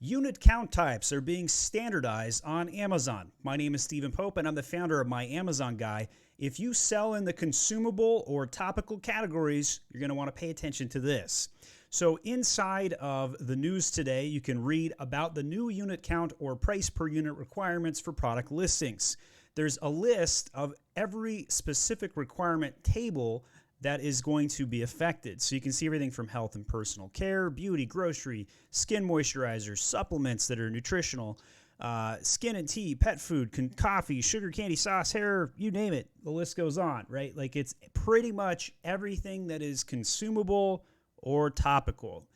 Unit count types are being standardized on Amazon. My name is Stephen Pope, and I'm the founder of My Amazon Guy. If you sell in the consumable or topical categories, you're going to want to pay attention to this. So inside of the news today, you can read about the new unit count or price per unit requirements for product listings. There's a list of every specific requirement table that is going to be affected. So you can see everything from health and personal care, beauty, grocery, skin moisturizers, supplements that are nutritional, skin and tea, pet food, coffee, sugar, candy, sauce, hair, you name it. The list goes on, right? Like it's pretty much everything that is consumable or topical.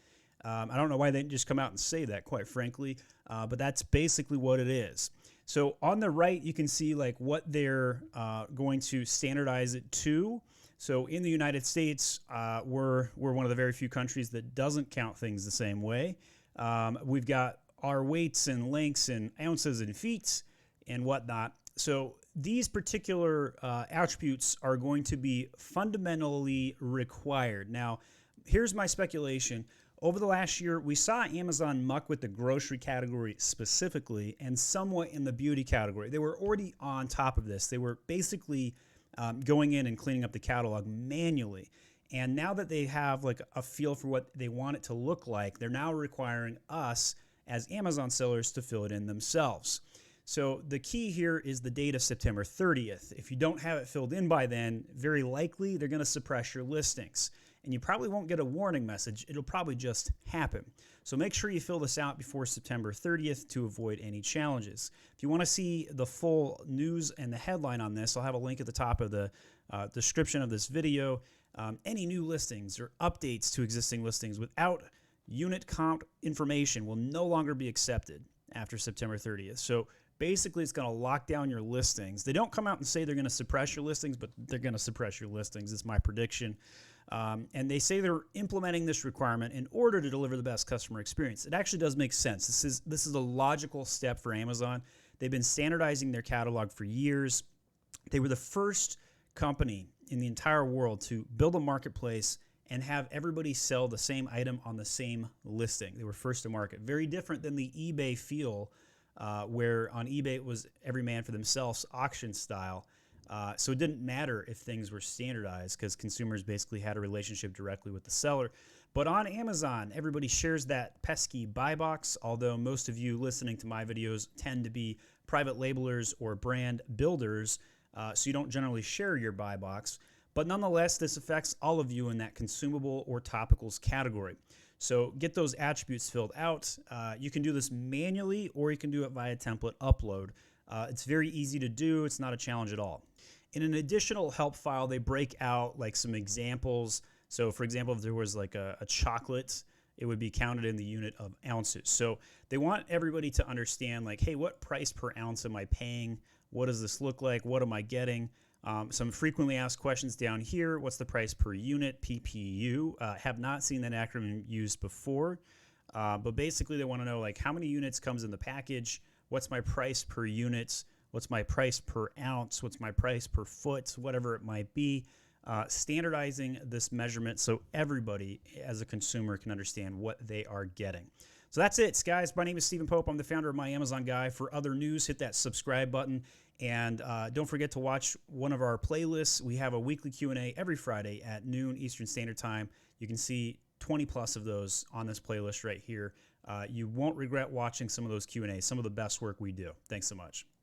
I don't know why they didn't just come out and say that, quite frankly, but that's basically what it is. So on the right, you can see like what they're going to standardize it to. So in the United States, we're one of the very few countries that doesn't count things the same way. We've got our weights and lengths and ounces and feet and whatnot. So these particular attributes are going to be fundamentally required. Now, here's my speculation. Over the last year, we saw Amazon muck with the grocery category specifically and somewhat in the beauty category. They were already on top of this. They were basically going in and cleaning up the catalog manually. And now that they have like a feel for what they want it to look like, they're now requiring us as Amazon sellers to fill it in themselves. So the key here is the date of September 30th. If you don't have it filled in by then, very likely they're going to suppress your listings. And you probably won't get a warning message. It'll probably just happen. So make sure you fill this out before September 30th to avoid any challenges. If you want to see the full news and the headline on this, I'll have a link at the top of the description of this video. Any new listings or updates to existing listings without unit count information will no longer be accepted after September 30th. So basically, it's going to lock down your listings. They don't come out and say they're going to suppress your listings, but they're going to suppress your listings. It's my prediction. And they say they're implementing this requirement in order to deliver the best customer experience. It actually does make sense. This is a logical step for Amazon. They've been standardizing their catalog for years. They were the first company in the entire world to build a marketplace and have everybody sell the same item on the same listing. They were first to market. Very different than the eBay feel, where on eBay it was every man for themselves, auction style. So it didn't matter if things were standardized because consumers basically had a relationship directly with the seller. But on Amazon, everybody shares that pesky buy box, although most of you listening to my videos tend to be private labelers or brand builders, so you don't generally share your buy box. But nonetheless, this affects all of you in that consumable or topicals category. So get those attributes filled out. You can do this manually or you can do it via template upload. It's very easy to do. It's not a challenge at all. In an additional help file, they break out like some examples. So for example, if there was like a chocolate, it would be counted in the unit of ounces. So they want everybody to understand like, hey, what price per ounce am I paying? What does this look like? What am I getting? Some frequently asked questions down here. What's the price per unit, PPU? Have not seen that acronym used before, but basically they want to know like how many units comes in the package, what's my price per unit, what's my price per ounce, what's my price per foot, whatever it might be. Standardizing this measurement so everybody as a consumer can understand what they are getting. So that's it, guys. My name is Stephen Pope. I'm the founder of My Amazon Guy. For other news, hit that subscribe button. And don't forget to watch one of our playlists. We have a weekly Q&A every Friday at noon Eastern Standard Time. You can see 20 plus of those on this playlist right here. You won't regret watching some of those Q&As, some of the best work we do. Thanks so much.